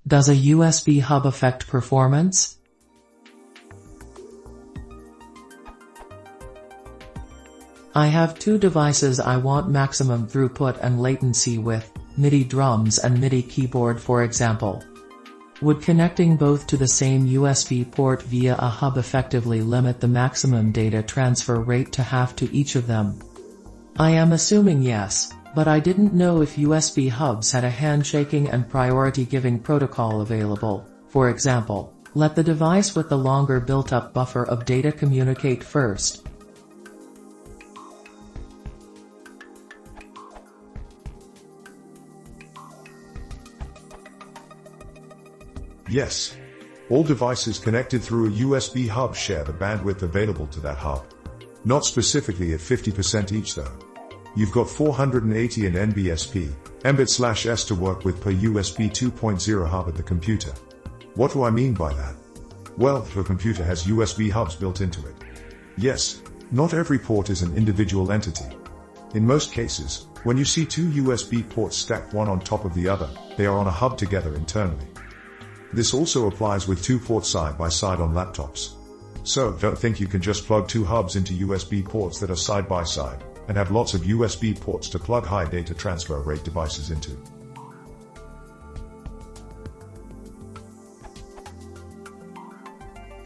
Does a USB hub affect performance? I have two devices I want maximum throughput and latency with, MIDI drums and MIDI keyboard for example. Would connecting both to the same USB port via a hub effectively limit the maximum data transfer rate to half to each of them? I am assuming yes, but I didn't know if USB hubs had a handshaking and priority-giving protocol available. For example, let the device with the longer built-up buffer of data communicate first. Yes. All devices connected through a USB hub share the bandwidth available to that hub. Not specifically at 50% each though. You've got 480 in NBSP, Mbit/S to work with per USB 2.0 hub at the computer. What do I mean by that? Well, your computer has USB hubs built into it. Yes, not every port is an individual entity. In most cases, when you see two USB ports stacked one on top of the other, they are on a hub together internally. This also applies with two ports side by side on laptops. So don't think you can just plug two hubs into USB ports that are side by side, and have lots of USB ports to plug high data transfer rate devices into.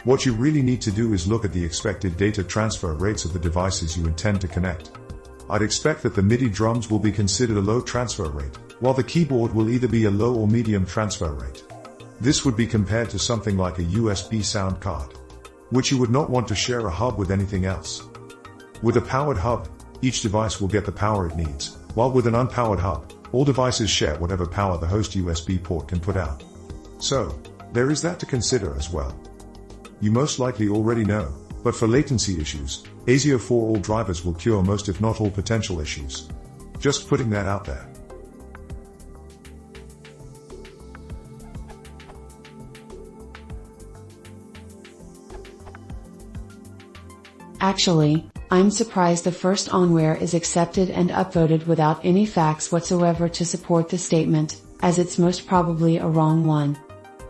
What you really need to do is look at the expected data transfer rates of the devices you intend to connect. I'd expect that the MIDI drums will be considered a low transfer rate, while the keyboard will either be a low or medium transfer rate. This would be compared to something like a USB sound card, which you would not want to share a hub with anything else. With a powered hub, each device will get the power it needs, while with an unpowered hub, all devices share whatever power the host USB port can put out. So, there is that to consider as well. You most likely already know, but for latency issues, ASIO 4 all drivers will cure most if not all potential issues. Just putting that out there. Actually, I'm surprised the first onware is accepted and upvoted without any facts whatsoever to support the statement, as it's most probably a wrong one.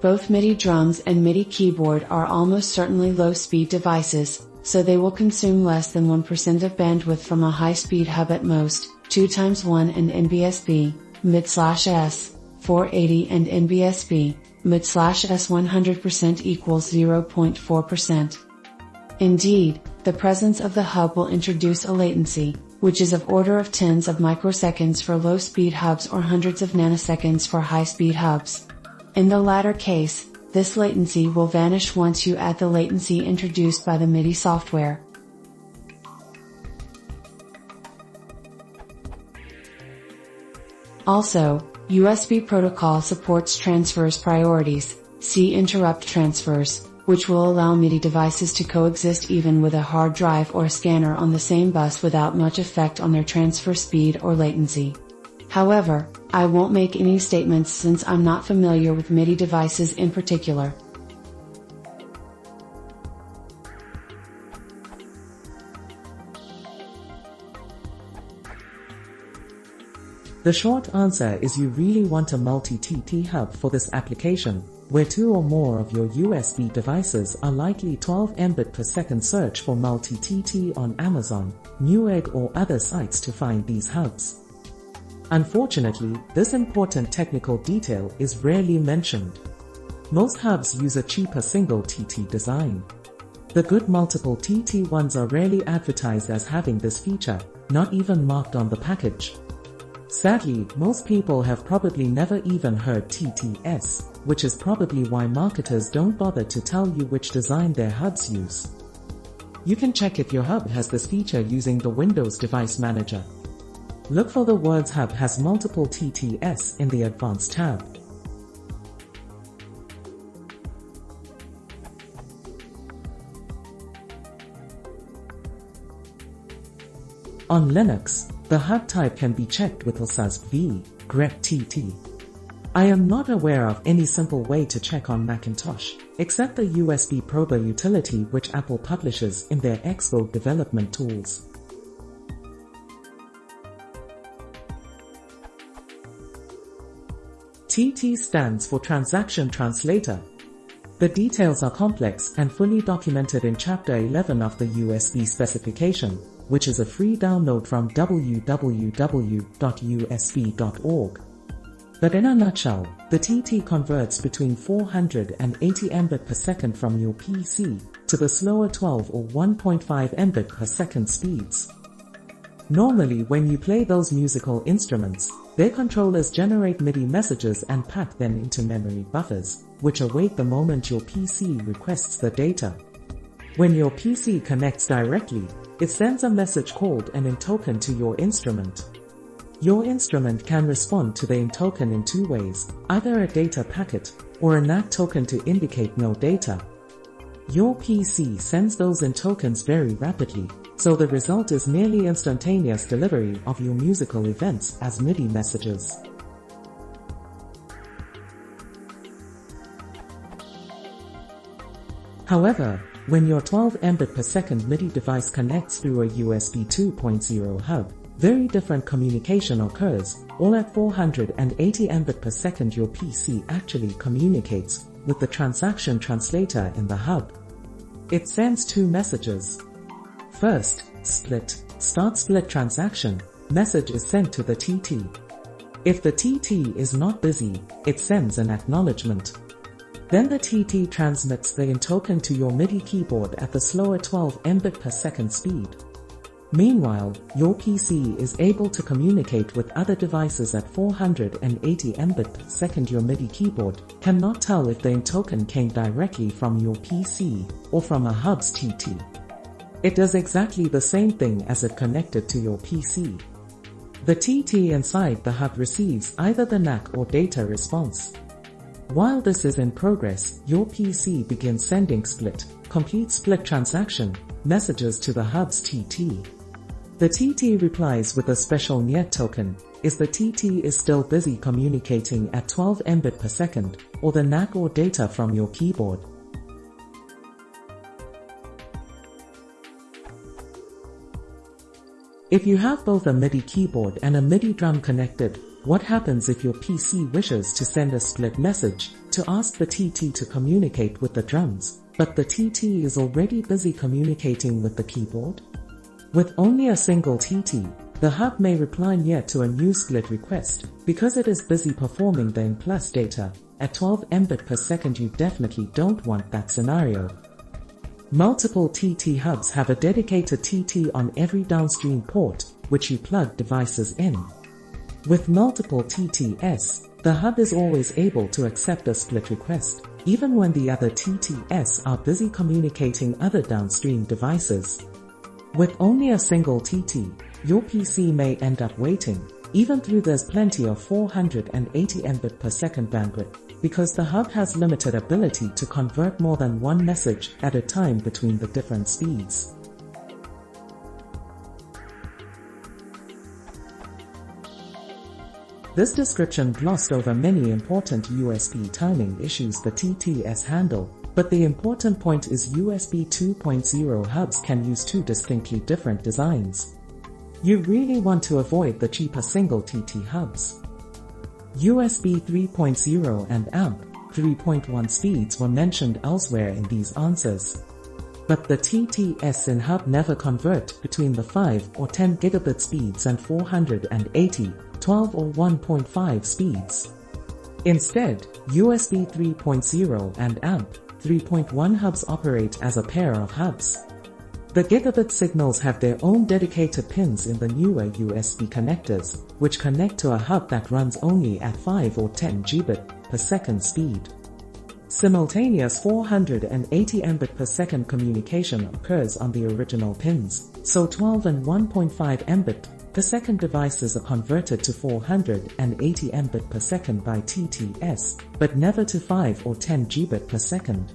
Both MIDI drums and MIDI keyboard are almost certainly low-speed devices, so they will consume less than 1% of bandwidth from a high-speed hub at most, 2 times 1 and NBSP, mid/S, 480 and NBSP, mid/S 100% equals 0.4%. Indeed, the presence of the hub will introduce a latency, which is of order of tens of microseconds for low-speed hubs or hundreds of nanoseconds for high-speed hubs. In the latter case, this latency will vanish once you add the latency introduced by the MIDI software. Also, USB protocol supports transfers priorities, see interrupt transfers, which will allow MIDI devices to coexist even with a hard drive or a scanner on the same bus without much effect on their transfer speed or latency. However, I won't make any statements since I'm not familiar with MIDI devices in particular. The short answer is you really want a multi-TT hub for this application, where 2 or more of your USB devices are likely 12 Mbit per second. Search for multi-TT on Amazon, Newegg or other sites to find these hubs. Unfortunately, this important technical detail is rarely mentioned. Most hubs use a cheaper single TT design. The good multiple TT ones are rarely advertised as having this feature, not even marked on the package. Sadly, most people have probably never even heard TTS, which is probably why marketers don't bother to tell you which design their hubs use. You can check if your hub has this feature using the Windows Device Manager. Look for the words hub has multiple TTS in the Advanced tab. On Linux, the hub type can be checked with OSASV, grep TT. I am not aware of any simple way to check on Macintosh, except the USB Prober utility which Apple publishes in their Xcode development tools. TT stands for Transaction Translator. The details are complex and fully documented in Chapter 11 of the USB specification, which is a free download from www.usb.org. But in a nutshell, the TT converts between 480 Mbit per second from your PC to the slower 12 or 1.5 Mbit per second speeds. Normally, when you play those musical instruments, their controllers generate MIDI messages and pack them into memory buffers, which await the moment your PC requests the data. When your PC connects directly, it sends a message called an in token to your instrument. Your instrument can respond to the in token in two ways, either a data packet or a NAC token to indicate no data. Your PC sends those in tokens very rapidly, so the result is nearly instantaneous delivery of your musical events as MIDI messages. However, when your 12 Mbit per second MIDI device connects through a USB 2.0 hub, very different communication occurs. All at 480 Mbit per second, your PC actually communicates with the transaction translator in the hub. It sends two messages. First, split, start split transaction, message is sent to the TT. If the TT is not busy, it sends an acknowledgement. Then the TT transmits the in token to your MIDI keyboard at the slower 12 Mbit per second speed. Meanwhile, your PC is able to communicate with other devices at 480 Mbit per second. Your MIDI keyboard cannot tell if the in token came directly from your PC or from a hub's TT. It does exactly the same thing as it connected to your PC. The TT inside the hub receives either the NAC or data response. While this is in progress, your PC begins sending complete split transaction messages to the hub's TT. The TT replies with a special NIET token. Is the TT is still busy communicating at 12 Mbit per second, or the NAC or data from your keyboard. If you have both a MIDI keyboard and a MIDI drum connected, what happens if your PC wishes to send a split message to ask the TT to communicate with the drums, but the TT is already busy communicating with the keyboard? With only a single TT, the hub may reply yet to a new split request, because it is busy performing the in plus data. At 12 Mbit per second, you definitely don't want that scenario. Multiple TT hubs have a dedicated TT on every downstream port, which you plug devices in. With multiple TTS, the hub is always able to accept a split request, even when the other TTS are busy communicating other downstream devices. With only a single TT, your PC may end up waiting, even though there's plenty of 480 Mbit per second bandwidth, because the hub has limited ability to convert more than one message at a time between the different speeds. This description glossed over many important USB timing issues the TTS handle, but the important point is USB 2.0 hubs can use two distinctly different designs. You really want to avoid the cheaper single TT hubs. USB 3.0 and AMP 3.1 speeds were mentioned elsewhere in these answers. But the TTS in hub never convert between the 5 or 10 gigabit speeds and 480, 12 or 1.5 speeds. Instead, USB 3.0 and AMP 3.1 hubs operate as a pair of hubs. The gigabit signals have their own dedicated pins in the newer USB connectors, which connect to a hub that runs only at 5 or 10 Gbit per second speed. Simultaneous 480 Mbit per second communication occurs on the original pins, so 12 and 1.5 Mbit per second devices are converted to 480 Mbit per second by TTS, but never to 5 or 10 Gbit per second.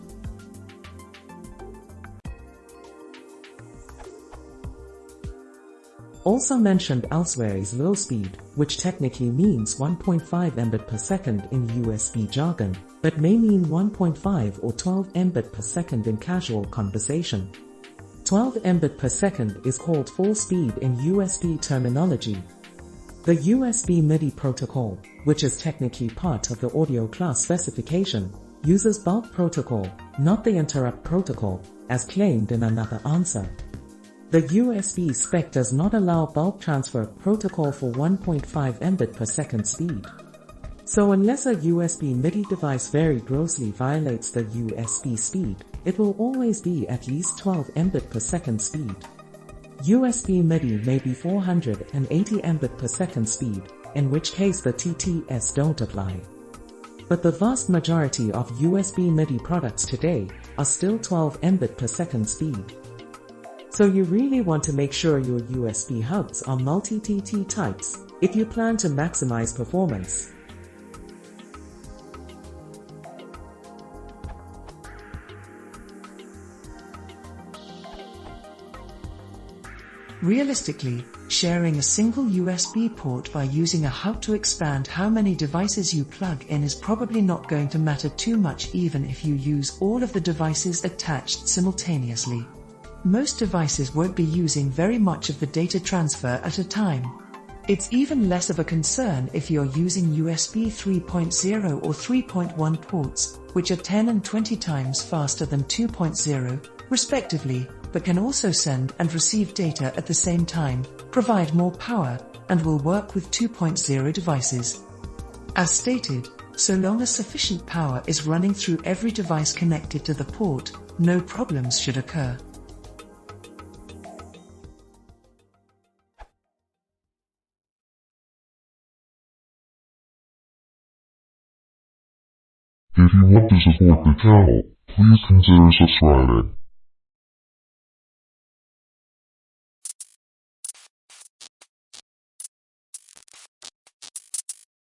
Also mentioned elsewhere is low speed, which technically means 1.5 Mbit per second in USB jargon, but may mean 1.5 or 12 Mbit per second in casual conversation. 12 Mbit per second is called full speed in USB terminology. The USB MIDI protocol, which is technically part of the audio class specification, uses bulk protocol, not the interrupt protocol, as claimed in another answer. The USB spec does not allow bulk transfer protocol for 1.5 Mbit per second speed. So unless a USB MIDI device very grossly violates the USB speed, it will always be at least 12 Mbit per second speed. USB MIDI may be 480 Mbit per second speed, in which case the TTS don't apply. But the vast majority of USB MIDI products today are still 12 Mbit per second speed. So you really want to make sure your USB hubs are multi-TT types if you plan to maximize performance. Realistically, sharing a single USB port by using a hub to expand how many devices you plug in is probably not going to matter too much even if you use all of the devices attached simultaneously. Most devices won't be using very much of the data transfer at a time. It's even less of a concern if you're using USB 3.0 or 3.1 ports, which are 10 and 20 times faster than 2.0, respectively, but can also send and receive data at the same time, provide more power, and will work with 2.0 devices. As stated, so long as sufficient power is running through every device connected to the port, no problems should occur. If you want to support the channel, please consider subscribing.